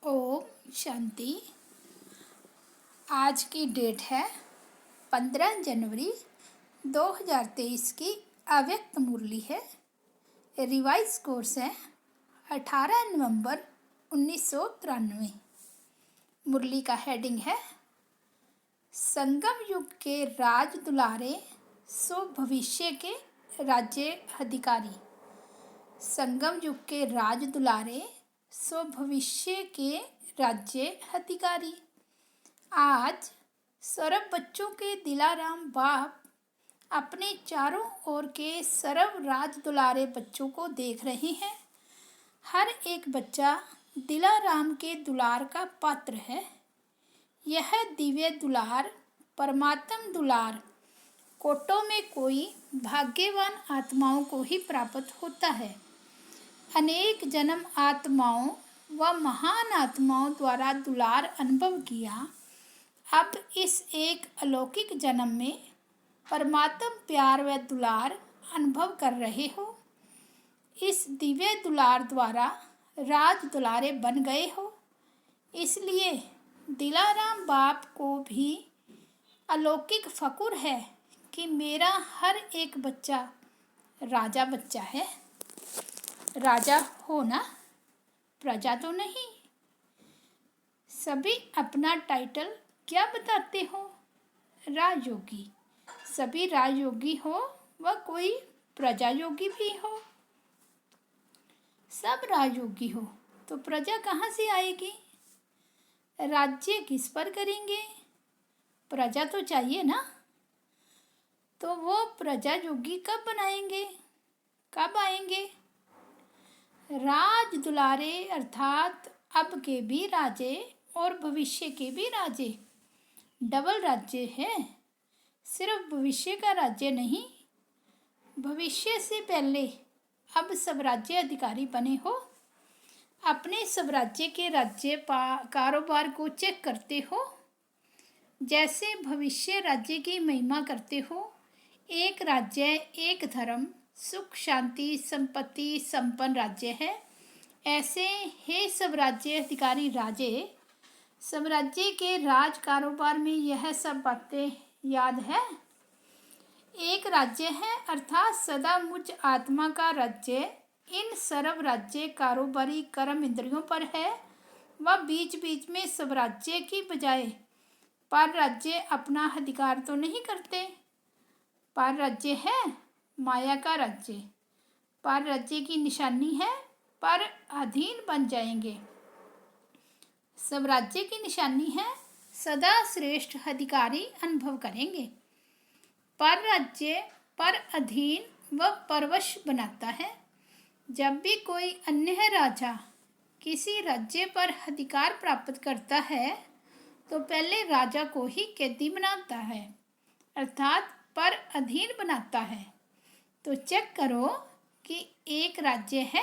ओम शांति। आज की डेट है 15 जनवरी 2023 की अव्यक्त मुरली है। रिवाइज कोर्स है 18 नवंबर 1993। मुरली का हेडिंग है संगम युग के राज दुलारे सो भविष्य के राज्य अधिकारी। संगम युग के राज दुलारे सो भविष्य के राज्य अधिकारी। आज सर्व बच्चों के दिलाराम बाप अपने चारों ओर के सर्व राज दुलारे बच्चों को देख रहे हैं। हर एक बच्चा दिलाराम के दुलार का पात्र है। यह दिव्य दुलार परमात्म दुलार कोटों में कोई भाग्यवान आत्माओं को ही प्राप्त होता है। अनेक जन्म आत्माओं व महान आत्माओं द्वारा दुलार अनुभव किया। अब इस एक अलौकिक जन्म में परमात्म प्यार व दुलार अनुभव कर रहे हो। इस दिव्य दुलार द्वारा राज दुलारे बन गए हो। इसलिए दिलाराम बाप को भी अलौकिक फकुर है कि मेरा हर एक बच्चा राजा बच्चा है। राजा हो ना, प्रजा तो नहीं। सभी अपना टाइटल क्या बताते हो? राजयोगी। सभी राजयोगी हो व कोई प्रजा योगी भी हो। सब राजयोगी हो तो प्रजा कहाँ से आएगी? राज्य किस पर करेंगे? प्रजा तो चाहिए ना। तो वो प्रजा योगी कब बनाएंगे? कब आएंगे? राज दुलारे अर्थात अब के भी राजे और भविष्य के भी राजे। डबल राज्य है। सिर्फ भविष्य का राज्य नहीं, भविष्य से पहले अब सब राज्य अधिकारी बने हो। अपने सब राज्य के राज्य कारोबार को चेक करते हो। जैसे भविष्य राज्य की महिमा करते हो। एक राज्य, एक धर्म, सुख शांति संपत्ति संपन्न राज्य है। ऐसे हे सब राज्य अधिकारी राजे, सब राज्य के राज कारोबार में यह सब बातें याद है। एक राज्य है अर्थात सदा मुझ आत्मा का राज्य इन सर्व राज्य कारोबारी कर्म इंद्रियों पर है। वह बीच बीच में सब राज्य की बजाय पर राज्य अपना अधिकार तो नहीं करते। पर राज्य है माया का राज्य। पर राज्य की निशानी है पर अधीन बन जाएंगे। सब राज्य की निशानी है सदा श्रेष्ठ अधिकारी अनुभव करेंगे। पर राज्य पर अधीन व परवश बनाता है। जब भी कोई अन्य राजा किसी राज्य पर अधिकार प्राप्त करता है तो पहले राजा को ही कैदी बनाता है अर्थात पर अधीन बनाता है। तो चेक करो कि एक राज्य है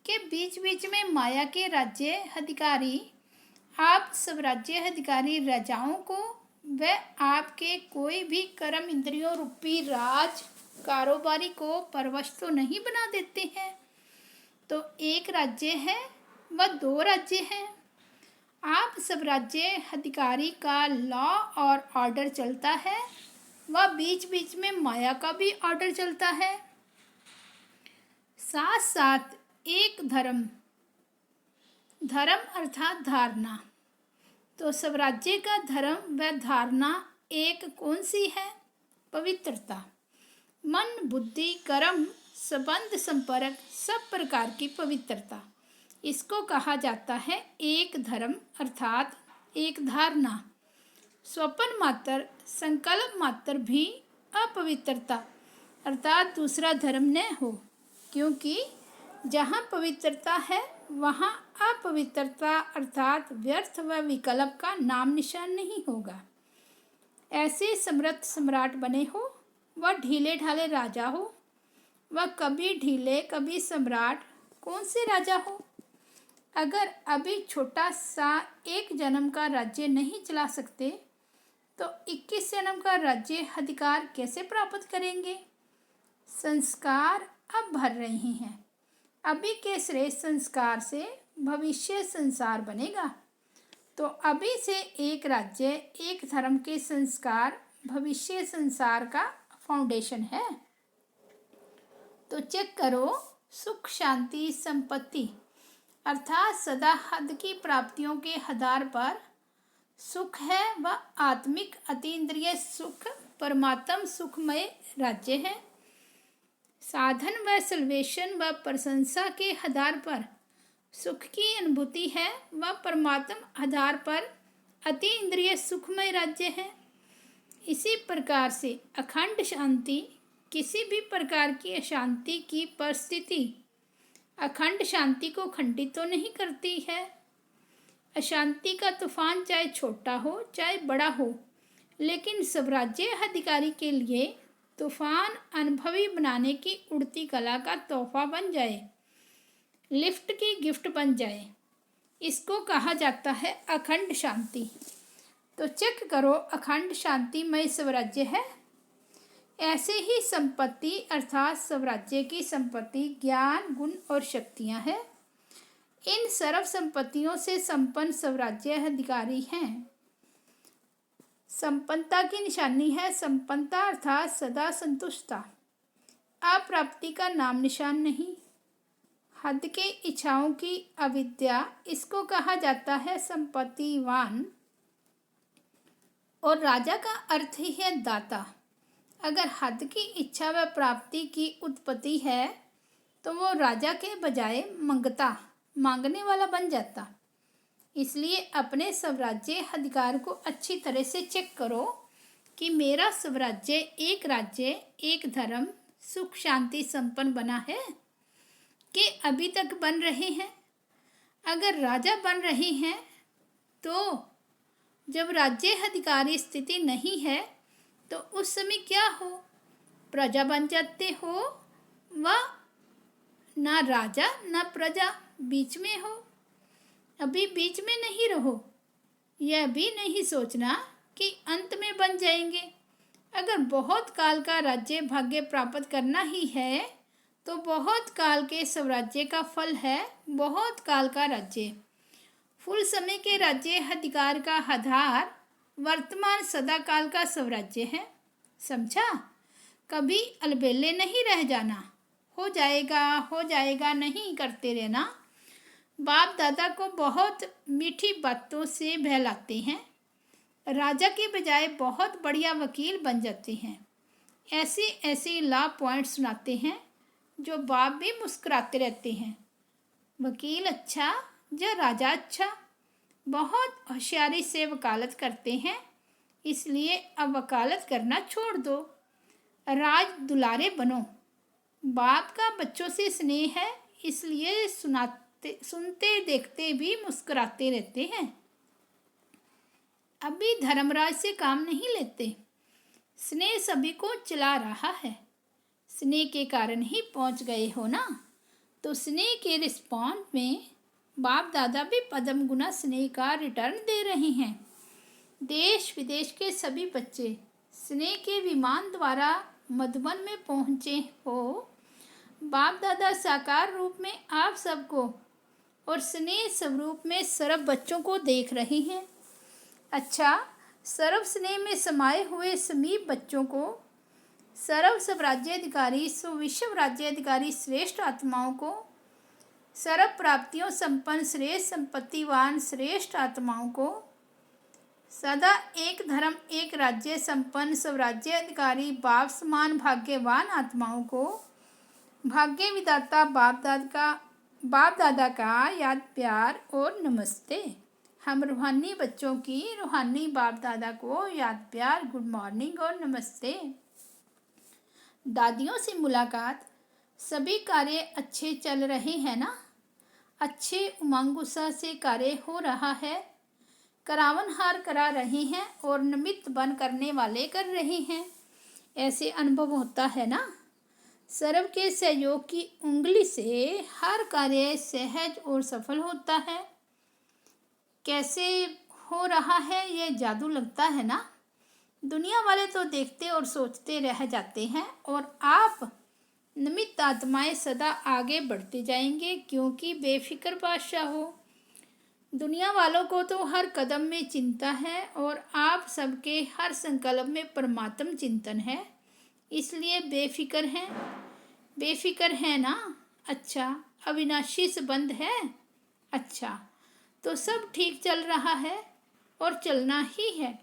कि बीच बीच में माया के राज्य अधिकारी आप सब राज्य अधिकारी राजाओं को व आपके कोई भी कर्म इंद्रियों रूपी राज कारोबारी को परवश तो नहीं बना देते हैं। तो एक राज्य है व दो राज्य हैं। आप सब राज्य अधिकारी का लॉ और ऑर्डर चलता है व बीच बीच में माया का भी ऑर्डर चलता है। साथ साथ एक धर्म, धर्म अर्थात धारणा। तो सब राज्य का धर्म व धारणा एक कौन सी है? पवित्रता। मन बुद्धि कर्म संबंध संपर्क सब प्रकार की पवित्रता, इसको कहा जाता है एक धर्म अर्थात एक धारणा। स्वप्न मात्र संकल्प मात्र भी अपवित्रता अर्थात दूसरा धर्म न हो, क्योंकि जहाँ पवित्रता है वहाँ अपवित्रता अर्थात व्यर्थ व विकल्प का नाम निशान नहीं होगा। ऐसे समर्थ सम्राट बने हो व ढीले ढाले राजा हो व कभी ढीले कभी सम्राट, कौन से राजा हो? अगर अभी छोटा सा एक जन्म का राज्य नहीं चला सकते तो 21 जन्म का राज्य अधिकार कैसे प्राप्त करेंगे? संस्कार अब भर रहे हैं। अभी के श्रेष्ठ संस्कार से भविष्य संसार बनेगा। तो अभी से एक राज्य एक धर्म के संस्कार भविष्य संसार का फाउंडेशन है। तो चेक करो, सुख शांति संपत्ति अर्थात सदा हद की प्राप्तियों के आधार पर सुख है वह आत्मिक अतीन्द्रिय सुख परमात्म सुखमय राज्य है। साधन व सल्वेशन व प्रशंसा के आधार पर सुख की अनुभूति है वह परमात्म आधार पर अतीन्द्रिय सुखमय राज्य है। इसी प्रकार से अखंड शांति किसी भी प्रकार की अशांति की परिस्थिति अखंड शांति को खंडित तो नहीं करती है। अशांति का तूफान चाहे छोटा हो चाहे बड़ा हो, लेकिन स्वराज्य अधिकारी के लिए तूफान अनुभवी बनाने की उड़ती कला का तोहफा बन जाए, लिफ्ट की गिफ्ट बन जाए, इसको कहा जाता है अखंड शांति। तो चेक करो, अखंड शांतिमय स्वराज्य है। ऐसे ही संपत्ति अर्थात स्वराज्य की संपत्ति ज्ञान गुण और शक्तियाँ हैं। इन सर्व संपत्तियों से संपन्न स्वराज्य अधिकारी हैं। संपन्नता की निशानी है संपन्नता अर्थात सदा संतुष्टता, अप्राप्ति का नाम निशान नहीं। हद के इच्छाओं की अविद्या, इसको कहा जाता है संपत्तिवान। और राजा का अर्थ ही है दाता। अगर हद की इच्छा व प्राप्ति की उत्पत्ति है तो वो राजा के बजाय मंगता मांगने वाला बन जाता। इसलिए अपने स्वराज्य अधिकार को अच्छी तरह से चेक करो कि मेरा स्वराज्य एक राज्य एक धर्म सुख शांति संपन्न बना है कि अभी तक बन रहे हैं। अगर राजा बन रहे हैं तो जब राज्य अधिकारी स्थिति नहीं है तो उस समय क्या हो, प्रजा बन जाते हो व ना राजा ना प्रजा बीच में हो। अभी बीच में नहीं रहो। यह भी नहीं सोचना कि अंत में बन जाएंगे। अगर बहुत काल का राज्य भाग्य प्राप्त करना ही है तो बहुत काल के स्वराज्य का फल है बहुत काल का राज्य। फुल समय के राज्य अधिकार का आधार वर्तमान सदा काल का स्वराज्य है। समझा? कभी अलबेले नहीं रह जाना, हो जाएगा नहीं करते रहना। बाप दादा को बहुत मीठी बातों से बहलाते हैं, राजा के बजाय बहुत बढ़िया वकील बन जाते हैं। ऐसे लॉ पॉइंट सुनाते हैं जो बाप भी मुस्कुराते रहते हैं। वकील अच्छा या राजा अच्छा, बहुत होशियारी से वकालत करते हैं। इसलिए अब वकालत करना छोड़ दो, राज दुलारे बनो। बाप का बच्चों से स्नेह है, इसलिए सुनते देखते भी मुस्कुराते रहते हैं। अभी धर्मराज से काम नहीं लेते। स्नेह सभी को चला रहा है। स्नेह के कारण ही पहुंच गए हो ना। तो स्नेह के रिस्पॉन्स में बाप दादा भी पद्म गुना स्नेह का रिटर्न दे रहे हैं। देश विदेश के सभी बच्चे स्नेह के विमान द्वारा मधुबन में पहुँचे हो। बाप दादा साकार रूप में आप सबको और स्नेह स्वरूप में सर्व बच्चों को देख रहे हैं। अच्छा, सर्व स्नेह में समाये हुए समीप बच्चों को सर्व स्वराज्याधिकारी सुविश्व राज्याधिकारी श्रेष्ठ आत्माओं को सर्व प्राप्तियों संपन्न श्रेष्ठ संपत्तिवान श्रेष्ठ आत्माओं को सदा एक धर्म एक राज्य संपन्न स्वराज्य अधिकारी बाप समान भाग्यवान आत्माओं को भाग्य विधाता बाप दादा का याद प्यार और नमस्ते। हम रूहानी बच्चों की रूहानी बाप दादा को याद प्यार गुड मॉर्निंग और नमस्ते। दादियों से मुलाकात, सभी कार्य अच्छे चल रहे हैं ना? अच्छे उमंग उत्साह से कार्य हो रहा है। करावन हार करा रहे हैं और निमित्त बन करने वाले कर रहे हैं। ऐसे अनुभव होता है ना। सर्व के सहयोग की उंगली से हर कार्य सहज और सफल होता है। कैसे हो रहा है ये जादू लगता है ना। दुनिया वाले तो देखते और सोचते रह जाते हैं और आप नमित आत्माएं सदा आगे बढ़ते जाएंगे क्योंकि बेफिक्र बादशाह हो। दुनिया वालों को तो हर कदम में चिंता है और आप सबके हर संकल्प में परमात्म चिंतन है, इसलिए बेफिक्र हैं। बेफिक्र है ना? अच्छा। अविनाशी संबंध है? अच्छा। तो सब ठीक चल रहा है और चलना ही है।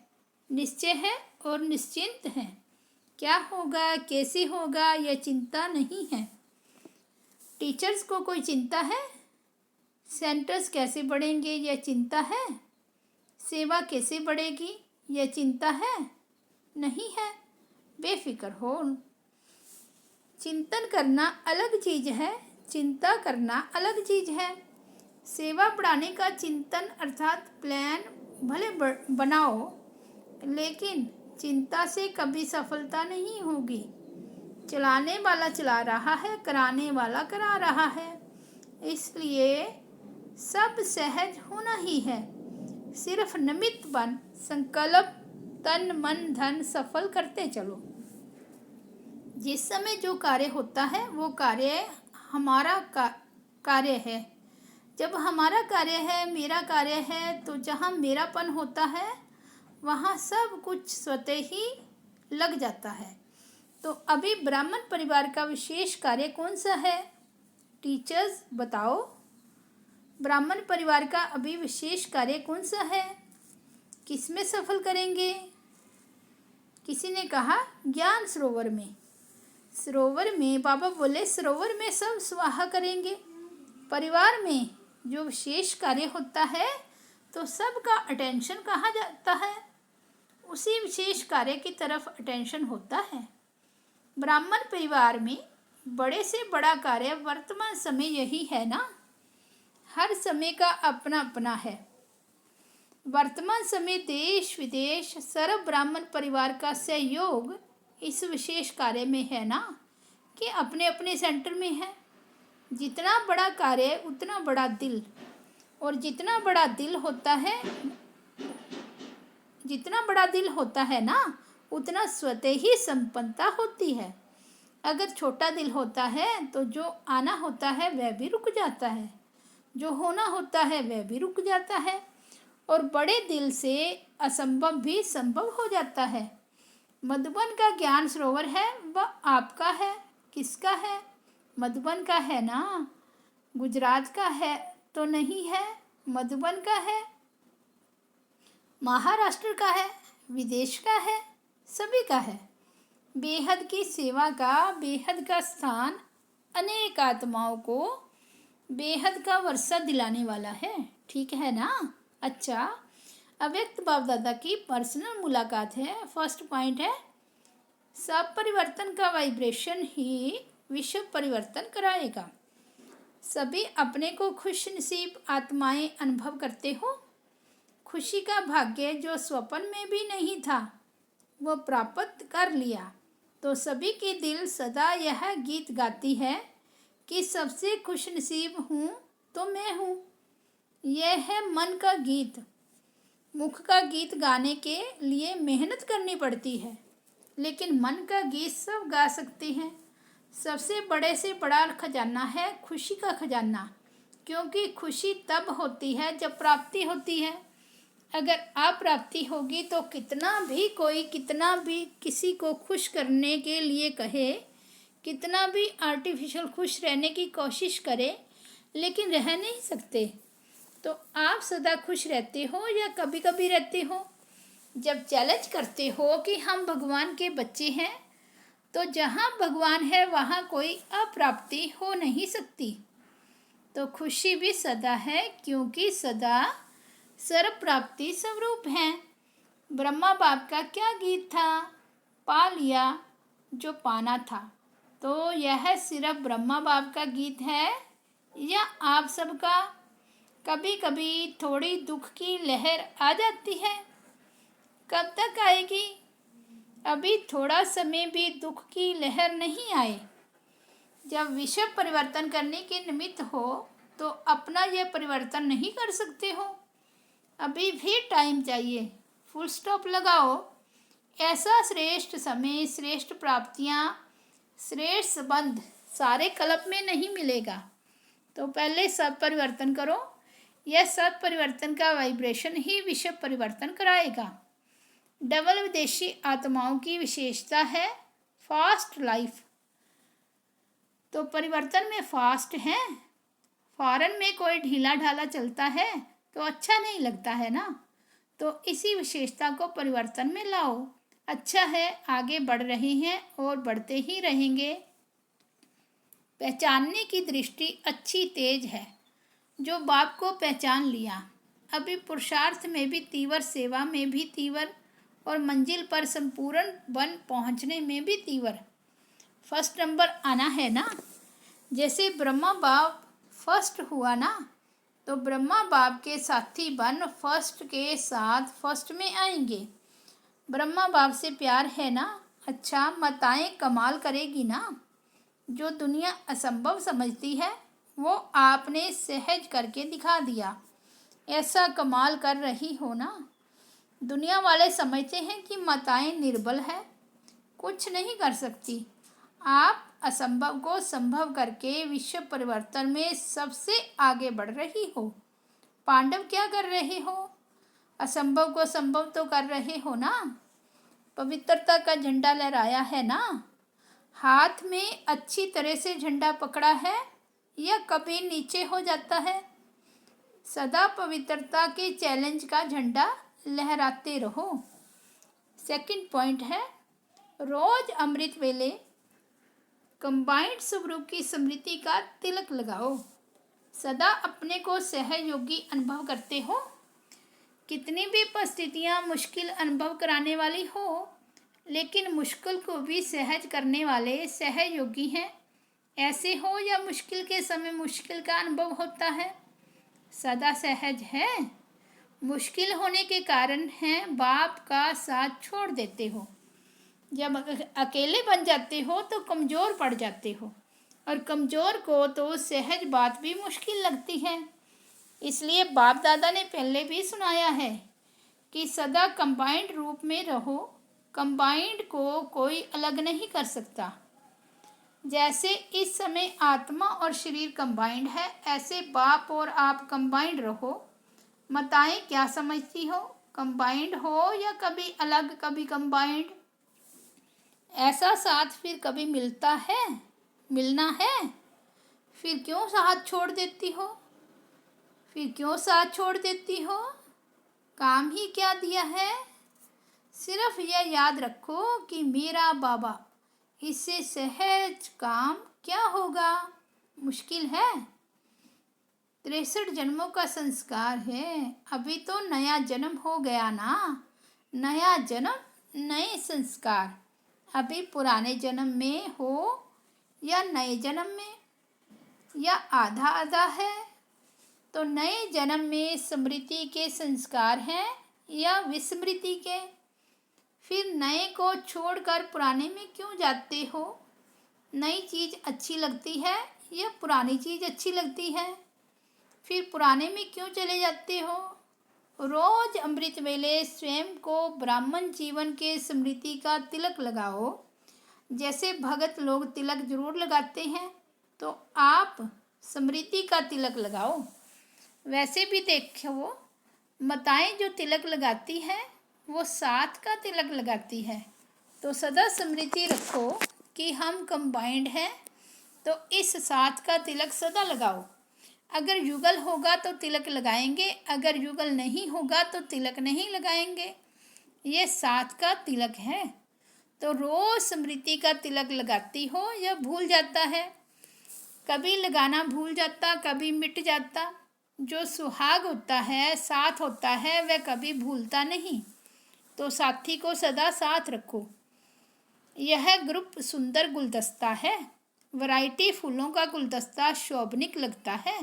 निश्चय है और निश्चिंत है। क्या होगा, कैसे होगा, यह चिंता नहीं है। टीचर्स को कोई चिंता है? सेंटर्स कैसे बढ़ेंगे, यह चिंता है। सेवा कैसे बढ़ेगी, यह चिंता है? नहीं है। बेफिक्र हो। चिंतन करना अलग चीज है, चिंता करना अलग चीज है। सेवा बढ़ाने का चिंतन अर्थात प्लान भले बनाओ, लेकिन चिंता से कभी सफलता नहीं होगी। चलाने वाला चला रहा है, कराने वाला करा रहा है, इसलिए सब सहज होना ही है। सिर्फ निमित्त बन संकल्प तन मन धन सफल करते चलो। जिस समय जो कार्य होता है वो कार्य हमारा कार्य है। जब हमारा कार्य है, मेरा कार्य है, तो जहाँ मेरापन होता है वहाँ सब कुछ स्वतः ही लग जाता है। तो अभी ब्राह्मण परिवार का विशेष कार्य कौन सा है? टीचर्स बताओ, ब्राह्मण परिवार का अभी विशेष कार्य कौन सा है? किसमें सफल करेंगे? किसी ने कहा ज्ञान सरोवर में। सरोवर में बाबा बोले सरोवर में सब स्वाहा करेंगे। परिवार में जो विशेष कार्य होता है तो सबका अटेंशन कहाँ जाता है? उसी विशेष कार्य की तरफ अटेंशन होता है। ब्राह्मण परिवार में बड़े से बड़ा कार्य वर्तमान समय यही है ना। हर समय का अपना अपना है। वर्तमान समय देश विदेश सर्व ब्राह्मण परिवार का सहयोग इस विशेष कार्य में है ना, कि अपने अपने सेंटर में है। जितना बड़ा कार्य उतना बड़ा दिल, और जितना बड़ा दिल होता है ना, उतना स्वतः ही संपन्नता होती है। अगर छोटा दिल होता है तो जो आना होता है वह भी रुक जाता है, जो होना होता है वह भी रुक जाता है, और बड़े दिल से असंभव भी संभव हो जाता है। मधुबन का ज्ञान सरोवर है, वह आपका है। किसका है? मधुबन का है ना। गुजरात का है तो नहीं है, मधुबन का है। महाराष्ट्र का है, विदेश का है, सभी का है। बेहद की सेवा का बेहद का स्थान अनेक आत्माओं को बेहद का वर्षा दिलाने वाला है। ठीक है ना? अच्छा, अव्यक्त बाप दादा की पर्सनल मुलाकात है। फर्स्ट पॉइंट है सब परिवर्तन का वाइब्रेशन ही विश्व परिवर्तन कराएगा। सभी अपने को खुश नसीब आत्माएं अनुभव करते हो। खुशी का भाग्य जो स्वप्न में भी नहीं था वो प्राप्त कर लिया। तो सभी के दिल सदा यह गीत गाती है कि सबसे खुश नसीब हूँ तो मैं हूँ। यह है मन का गीत। मुख का गीत गाने के लिए मेहनत करनी पड़ती है, लेकिन मन का गीत सब गा सकते हैं। सबसे बड़े से बड़ा खजाना है खुशी का खजाना, क्योंकि खुशी तब होती है जब प्राप्ति होती है। अगर अप्राप्ति होगी तो कितना भी किसी को खुश करने के लिए कहे, कितना भी आर्टिफिशियल खुश रहने की कोशिश करे, लेकिन रह नहीं सकते। तो आप सदा खुश रहते हो या कभी कभी रहते हो? जब चैलेंज करते हो कि हम भगवान के बच्चे हैं, तो जहाँ भगवान है वहाँ कोई अप्राप्ति हो नहीं सकती। तो खुशी भी सदा है, क्योंकि सदा सर्व प्राप्ति स्वरूप हैं। ब्रह्मा बाप का क्या गीत था? पा लिया जो पाना था। तो यह सिर्फ ब्रह्मा बाप का गीत है या आप सबका? कभी कभी थोड़ी दुख की लहर आ जाती है। कब तक आएगी? अभी थोड़ा समय भी दुख की लहर नहीं आए। जब विश्व परिवर्तन करने के निमित्त हो तो अपना यह परिवर्तन नहीं कर सकते हो। अभी भी टाइम चाहिए। फुल स्टॉप लगाओ। ऐसा श्रेष्ठ समय, श्रेष्ठ प्राप्तियाँ, श्रेष्ठ संबंध, सारे कल्प में नहीं मिलेगा। तो पहले सब परिवर्तन करो। यह सब परिवर्तन का वाइब्रेशन ही विश्व परिवर्तन कराएगा। डबल विदेशी आत्माओं की विशेषता है फास्ट लाइफ। तो परिवर्तन में फास्ट है। फॉरेन में कोई ढीला ढाला चलता है तो अच्छा नहीं लगता है ना। तो इसी विशेषता को परिवर्तन में लाओ। अच्छा है, आगे बढ़ रहे हैं और बढ़ते ही रहेंगे। पहचानने की दृष्टि अच्छी तेज है। जो बाप को पहचान लिया, अभी पुरुषार्थ में भी तीव्र, सेवा में भी तीव्र और मंजिल पर संपूर्ण बन पहुंचने में भी तीव्र। फर्स्ट नंबर आना है ना। जैसे ब्रह्मा बाप फर्स्ट हुआ ना, तो ब्रह्मा बाप के साथी बन फर्स्ट के साथ फर्स्ट में आएंगे। ब्रह्मा बाप से प्यार है ना। अच्छा, माताएं कमाल करेगी ना। जो दुनिया असंभव समझती है वो आपने सहज करके दिखा दिया। ऐसा कमाल कर रही हो ना। दुनिया वाले समझते हैं कि माताएं निर्बल है, कुछ नहीं कर सकती। आप असंभव को संभव करके विश्व परिवर्तन में सबसे आगे बढ़ रही हो। पांडव क्या कर रहे हो? असंभव को संभव तो कर रहे हो ना। पवित्रता का झंडा लहराया है ना। हाथ में अच्छी तरह से झंडा पकड़ा है या कभी नीचे हो जाता है। सदा पवित्रता के चैलेंज का झंडा लहराते रहो। सेकंड पॉइंट है, रोज अमृत वेले कंबाइंड स्वरूप की स्मृति का तिलक लगाओ। सदा अपने को सहयोगी अनुभव करते हो। कितनी भी परिस्थितियाँ मुश्किल अनुभव कराने वाली हो, लेकिन मुश्किल को भी सहज करने वाले सहयोगी हैं। ऐसे हो या मुश्किल के समय मुश्किल का अनुभव होता है, सदा सहज है। मुश्किल होने के कारण हैं बाप का साथ छोड़ देते हो। जब अकेले बन जाते हो तो कमज़ोर पड़ जाते हो, और कमज़ोर को तो सहज बात भी मुश्किल लगती है। इसलिए बाप दादा ने पहले भी सुनाया है कि सदा कंबाइंड रूप में रहो। कंबाइंड को कोई अलग नहीं कर सकता। जैसे इस समय आत्मा और शरीर कंबाइंड है, ऐसे बाप और आप कंबाइंड रहो। माताएं क्या समझती हो? कंबाइंड हो या कभी अलग कभी कंबाइंड? ऐसा साथ फिर कभी मिलता है? मिलना है? फिर क्यों साथ छोड़ देती हो? फिर क्यों साथ छोड़ देती हो? काम ही क्या दिया है? सिर्फ यह याद रखो कि मेरा बाबा, इससे सहज काम क्या होगा? मुश्किल है। 63 जन्मों का संस्कार है। अभी तो नया जन्म हो गया ना। नया जन्म, नए संस्कार। अभी पुराने जन्म में हो या नए जन्म में, या आधा आधा है। तो नए जन्म में स्मृति के संस्कार हैं या विस्मृति के? फिर नए को छोड़कर पुराने में क्यों जाते हो? नई चीज़ अच्छी लगती है या पुरानी चीज़ अच्छी लगती है? फिर पुराने में क्यों चले जाते हो? रोज अमृत वेले स्वयं को ब्राह्मण जीवन के स्मृति का तिलक लगाओ। जैसे भगत लोग तिलक जरूर लगाते हैं, तो आप स्मृति का तिलक लगाओ। वैसे भी देखो, माताएं जो तिलक लगाती हैं वो साथ का तिलक लगाती है। तो सदा स्मृति रखो कि हम कंबाइंड हैं, तो इस साथ का तिलक सदा लगाओ। अगर युगल होगा तो तिलक लगाएंगे, अगर युगल नहीं होगा तो तिलक नहीं लगाएंगे। ये साथ का तिलक है। तो रोज स्मृति का तिलक लगाती हो या भूल जाता है? कभी लगाना भूल जाता, कभी मिट जाता। जो सुहाग होता है, साथ होता है, वह कभी भूलता नहीं। तो साथी को सदा साथ रखो। यह ग्रुप सुंदर गुलदस्ता है। वैरायटी फूलों का गुलदस्ता शोभनिक लगता है।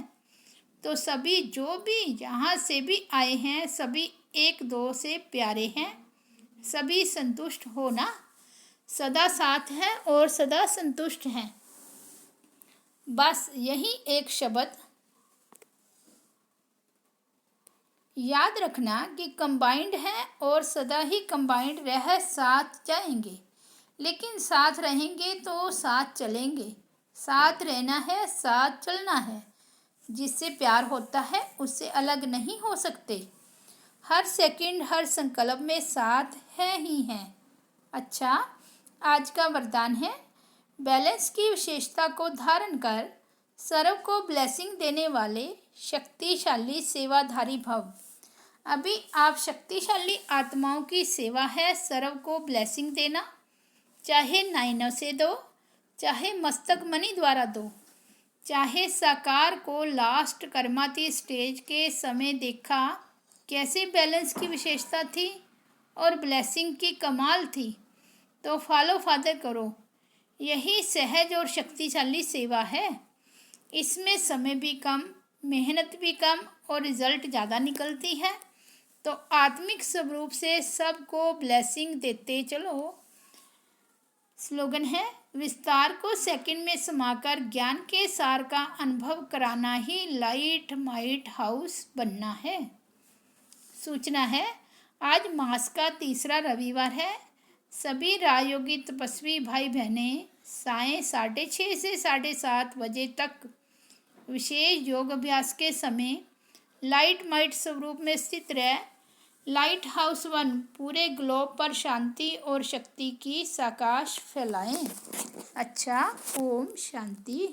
तो सभी जो भी जहाँ से भी आए हैं, सभी एक दो से प्यारे हैं। सभी संतुष्ट हो ना। सदा साथ हैं और सदा संतुष्ट हैं। बस यही एक शब्द याद रखना कि कंबाइंड है और सदा ही कंबाइंड रह साथ जाएंगे। लेकिन साथ रहेंगे तो साथ चलेंगे। साथ रहना है, साथ चलना है। जिससे प्यार होता है उससे अलग नहीं हो सकते। हर सेकंड, हर संकल्प में साथ है ही है। अच्छा, आज का वरदान है, बैलेंस की विशेषता को धारण कर सर्व को ब्लेसिंग देने वाले शक्तिशाली सेवाधारी भव। अभी आप शक्तिशाली आत्माओं की सेवा है सर्व को ब्लेसिंग देना। चाहे नाइनों से दो, चाहे मस्तक मणि द्वारा दो, चाहे साकार को लास्ट कर्माती स्टेज के समय देखा कैसे बैलेंस की विशेषता थी और ब्लेसिंग की कमाल थी, तो फॉलो फादर करो। यही सहज और शक्तिशाली सेवा है। इसमें समय भी कम, मेहनत भी कम और रिजल्ट ज़्यादा निकलती है। तो आत्मिक स्वरूप से सबको ब्लेसिंग देते चलो। स्लोगन है, विस्तार को सेकंड में समाकर ज्ञान के सार का अनुभव कराना ही लाइट माइट हाउस बनना है। सूचना है, आज मास का तीसरा रविवार है। सभी राजयोगी तपस्वी भाई बहनें सायं 6:30 से 7:30 बजे तक विशेष योग अभ्यास के समय लाइट माइट स्वरूप में स्थित रह लाइट हाउस 1 पूरे ग्लोब पर शांति और शक्ति की प्रकाश फैलाएं। अच्छा, ओम शांति।